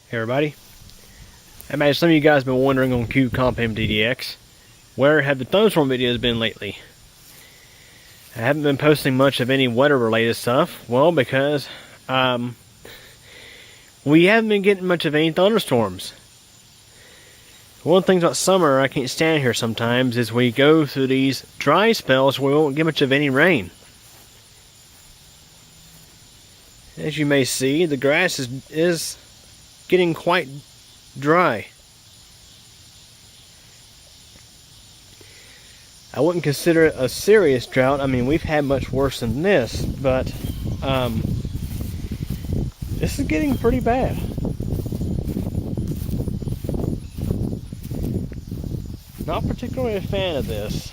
Hey everybody. I imagine some of you guys have been wondering on cubecompmtdx, where have the thunderstorm videos been lately? I haven't been posting much of any weather related stuff. Well, because we haven't been getting much of any thunderstorms. One of the things about summer I can't stand here sometimes is we go through these dry spells where we won't get much of any rain. As you may see, the grass is getting quite dry. I wouldn't consider it a serious drought. I mean, we've had much worse than this, but this is getting pretty bad. Not particularly a fan of this.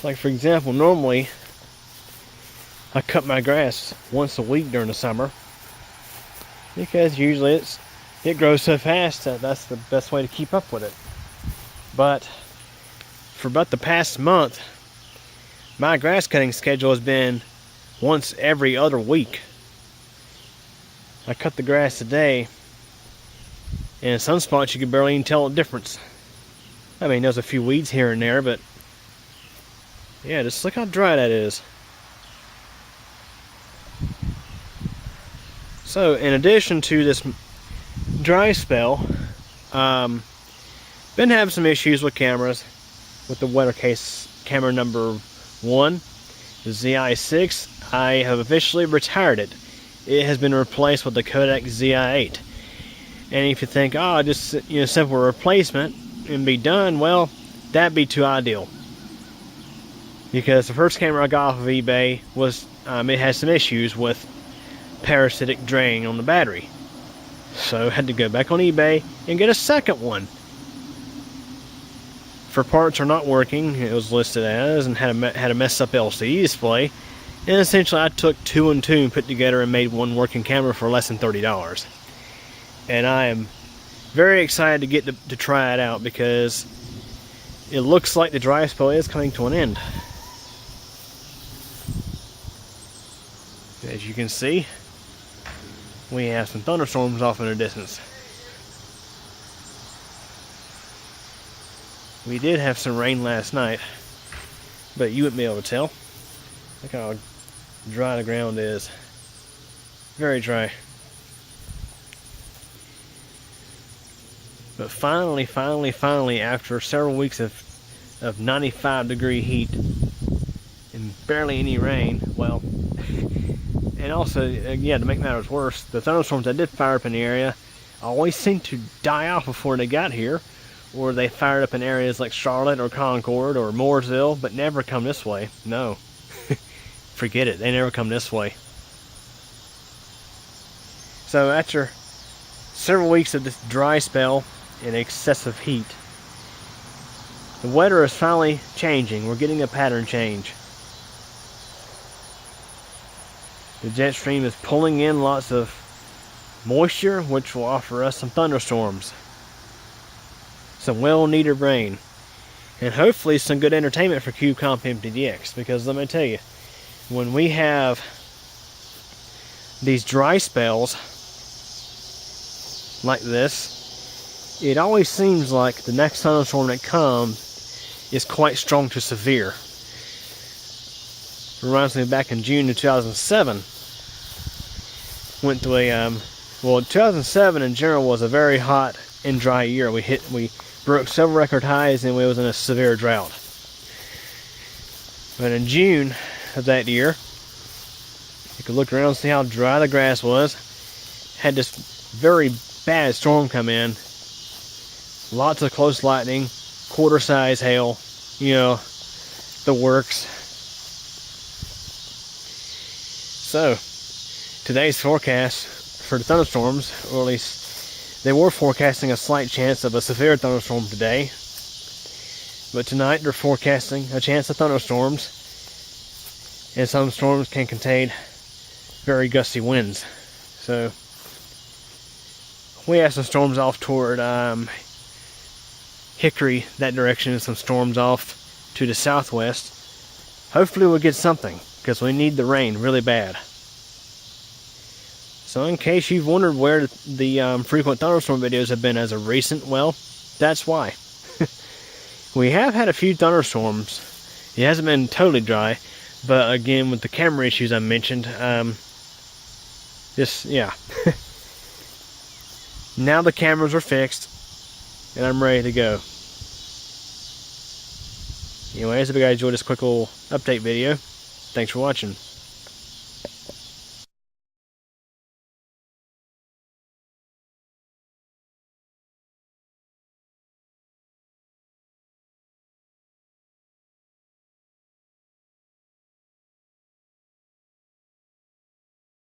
Like, for example, normally I cut my grass once a week during the summer, because usually it grows so fast that that's the best way to keep up with it. But for about the past month, my grass cutting schedule has been once every other week. I cut the grass today, and in some spots you can barely even tell the difference. I mean, there's a few weeds here and there, but yeah, just look how dry that is. So, in addition to this dry spell, been having some issues with cameras, with the WeatherCase Camera number 1, the Zi6. I have officially retired it. It has been replaced with the Kodak Zi8. And if you think, oh, just simple replacement and be done, well, that'd be too ideal. Because the first camera I got off of eBay was, it had some issues with parasitic draining on the battery, so I had to go back on eBay and get a second one. For parts are not working, it was listed as, and had a messed up LCD display, and essentially I took two and two and put together and made one working camera for less than $30. And I am very excited to get to try it out, because it looks like the dry spell is coming to an end. As you can see, we have some thunderstorms off in the distance. We did have some rain last night, but you wouldn't be able to tell. Look how dry the ground is. Very dry. But finally, after several weeks of 95-degree heat and barely any rain, well, and also, yeah, to make matters worse, the thunderstorms that did fire up in the area always seem to die off before they got here, or they fired up in areas like Charlotte or Concord or Mooresville, but never come this way. No. Forget it. They never come this way. So after several weeks of this dry spell and excessive heat, the weather is finally changing. We're getting a pattern change. The jet stream is pulling in lots of moisture, which will offer us some thunderstorms, some well-needed rain, and hopefully some good entertainment for cubecompmtdx. Because let me tell you, when we have these dry spells like this, it always seems like the next thunderstorm that comes is quite strong to severe. Reminds me back in June of 2007, went through a, well, 2007 in general was a very hot and dry year. We broke several record highs, and we was in a severe drought. But in June of that year, you could look around and see how dry the grass was. Had this very bad storm come in. Lots of close lightning, quarter-size hail, the works. So, today's forecast for the thunderstorms, or at least they were forecasting a slight chance of a severe thunderstorm today, but tonight they're forecasting a chance of thunderstorms, and some storms can contain very gusty winds. So, we have some storms off toward Hickory, that direction, and some storms off to the southwest. Hopefully we'll get something, because we need the rain really bad. So in case you've wondered where the frequent thunderstorm videos have been as of recent, well, that's why. We have had a few thunderstorms. It hasn't been totally dry, but again, with the camera issues I mentioned, yeah. Now the cameras are fixed, and I'm ready to go. Anyways, if you guys enjoyed this quick little update video, thanks for watching.